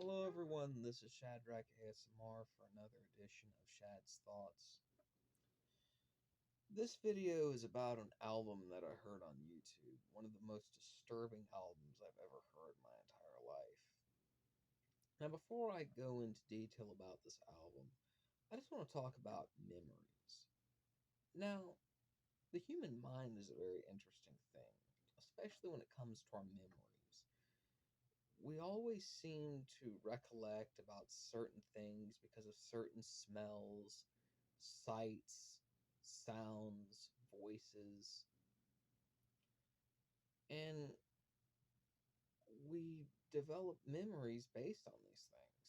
Hello, everyone. This is Shadrach ASMR for another edition of Shad's Thoughts. This video is about an album that I heard on YouTube, one of the most disturbing albums I've ever heard in my entire life. Now, before I go into detail about this album, I just want to talk about memories. Now, the human mind is a very interesting thing, especially when it comes to our memories. We always seem to recollect about certain things because of certain smells, sights, sounds, voices, and we develop memories based on these things.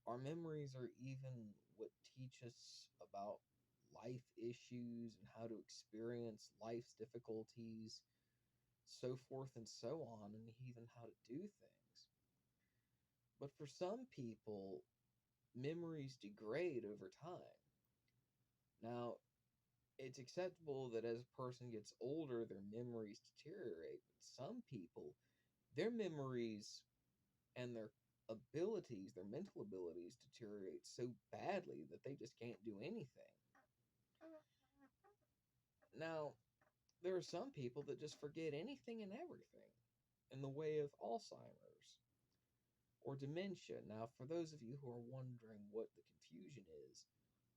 Our memories are even what teach us about life issues and how to experience life's difficulties, so forth and so on, and even how to do things. But for some people, memories degrade over time. Now, it's acceptable that as a person gets older, their memories deteriorate, but some people, their memories and their abilities, their mental abilities, deteriorate so badly that they just can't do anything. Now, there are some people that just forget anything and everything in the way of Alzheimer's or dementia. Now, for those of you who are wondering what the confusion is,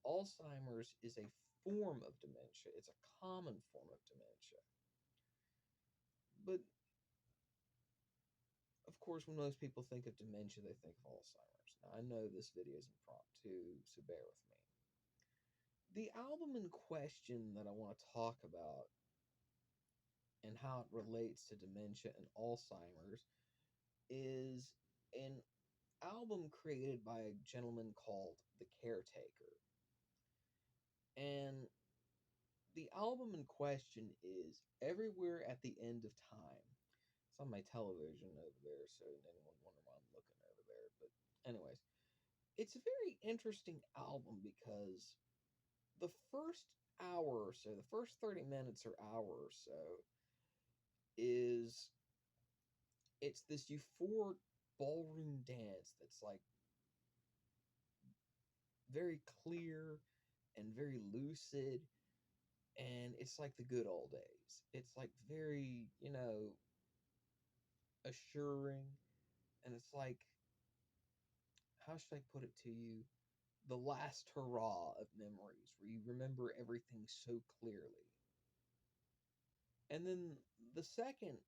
Alzheimer's is a form of dementia. It's a common form of dementia. But of course, when most people think of dementia, they think of Alzheimer's. Now, I know this video is impromptu, so bear with me. The album in question that I want to talk about and how it relates to dementia and Alzheimer's is an album created by a gentleman called The Caretaker. And the album in question is Everywhere at the End of Time. It's on my television over there, so anyone wonder why I'm looking over there. But anyways, it's a very interesting album because the first hour or so, the first 30 minutes or hour or so, is it's this euphoric ballroom dance that's like very clear and very lucid, and it's like the good old days. It's like very, assuring, and it's like, how should I put it to you? The last hurrah of memories where you remember everything so clearly. And then the second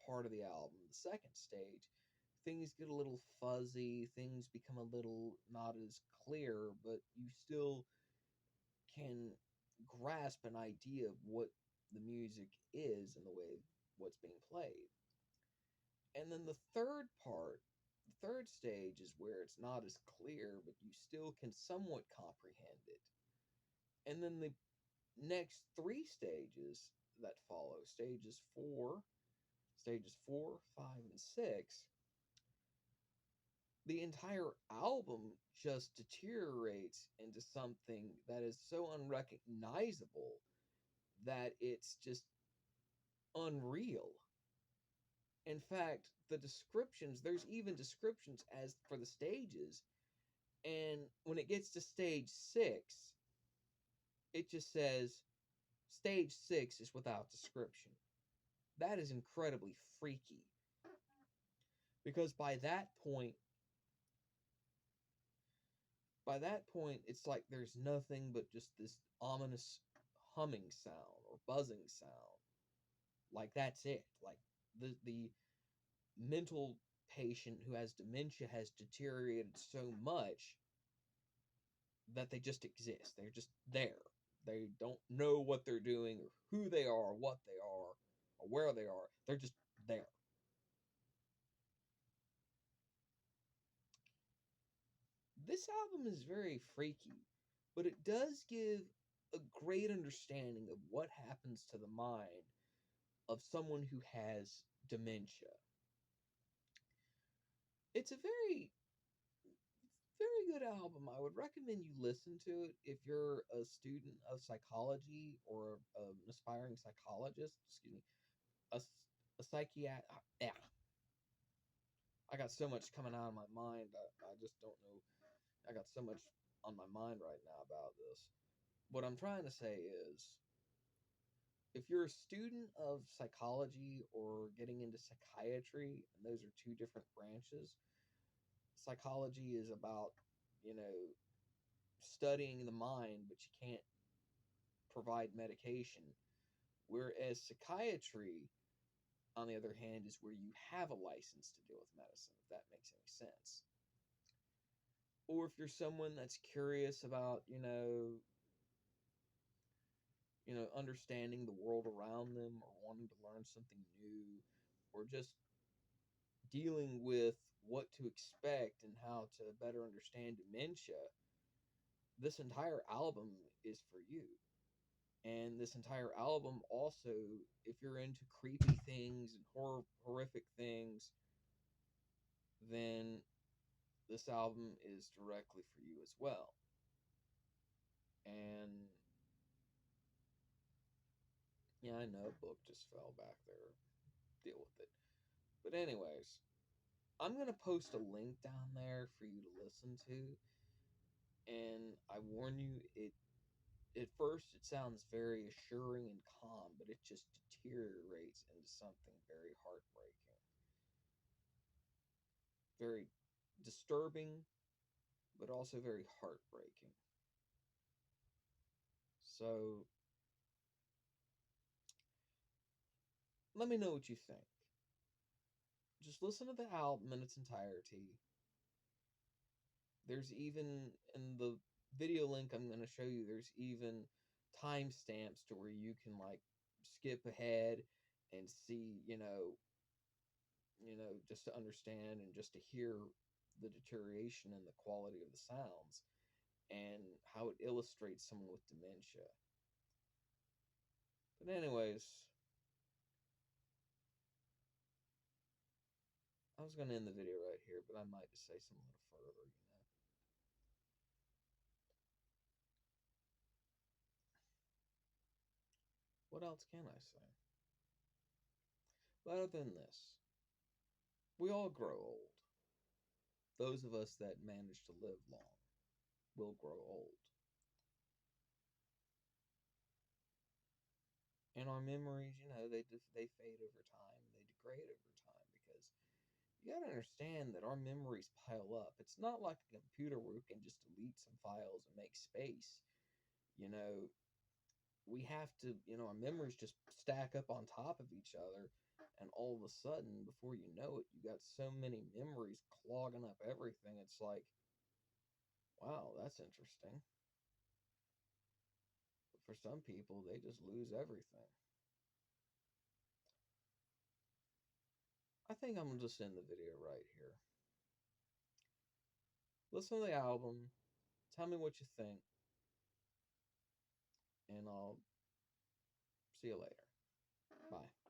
part of the album, the second stage, things get a little fuzzy, things become a little not as clear, but you still can grasp an idea of what the music is and the way what's being played. And then the third stage is where it's not as clear, but you still can somewhat comprehend it. And then the next three stages that follow, stages four, five, and six, the entire album just deteriorates into something that is so unrecognizable that it's just unreal. In fact, there's even descriptions as for the stages, and when it gets to stage six, it just says stage six is without description. That is incredibly freaky because by that point, it's like there's nothing but just this ominous humming sound or buzzing sound. Like that's it. Like the mental patient who has dementia has deteriorated so much that they just exist. They're just there. They don't know what they're doing or who they are, what they are, or where they are. They're just there. This album is very freaky, but it does give a great understanding of what happens to the mind of someone who has dementia. It's a very good album. I would recommend you listen to it if you're a student of psychology or an aspiring psychologist. Excuse me, a, a psychiatrist. Yeah, I got so much coming out of my mind. I just don't know. I got so much on my mind right now about this. What I'm trying to say is, if you're a student of psychology or getting into psychiatry, and those are two different branches, psychology is about, you know, studying the mind, but you can't provide medication. Whereas psychiatry, on the other hand, is where you have a license to deal with medicine, if that makes any sense. Or if you're someone that's curious about, understanding the world around them or wanting to learn something new or just dealing with what to expect and how to better understand dementia, this entire album is for you. And this entire album also, if you're into creepy things and horrific things, then this album is directly for you as well. And yeah, I know a book just fell back there. Deal with it. But anyways, I'm going to post a link down there for you to listen to. And I warn you, it at first it sounds very assuring and calm, but it just deteriorates into something very heartbreaking. Very disturbing, but also very heartbreaking. So let me know what you think. Just listen to the album in its entirety. There's even in the video link I'm going to show you, there's even timestamps to where you can like skip ahead and see, just to understand and just to hear the deterioration in the quality of the sounds and how it illustrates someone with dementia. But anyways, I was going to end the video right here, but I might just say something a little further. What else can I say? But other than this, we all grow old. Those of us that manage to live long will grow old. And our memories, they fade over time. They degrade over time because you got to understand that our memories pile up. It's not like a computer where we can just delete some files and make space. You know, we have to, our memories just stack up on top of each other. And all of a sudden, before you know it, you got so many memories clogging up everything. It's like, wow, that's interesting. But for some people, they just lose everything. I think I'm going to just end the video right here. Listen to the album. Tell me what you think. And I'll see you later. Bye.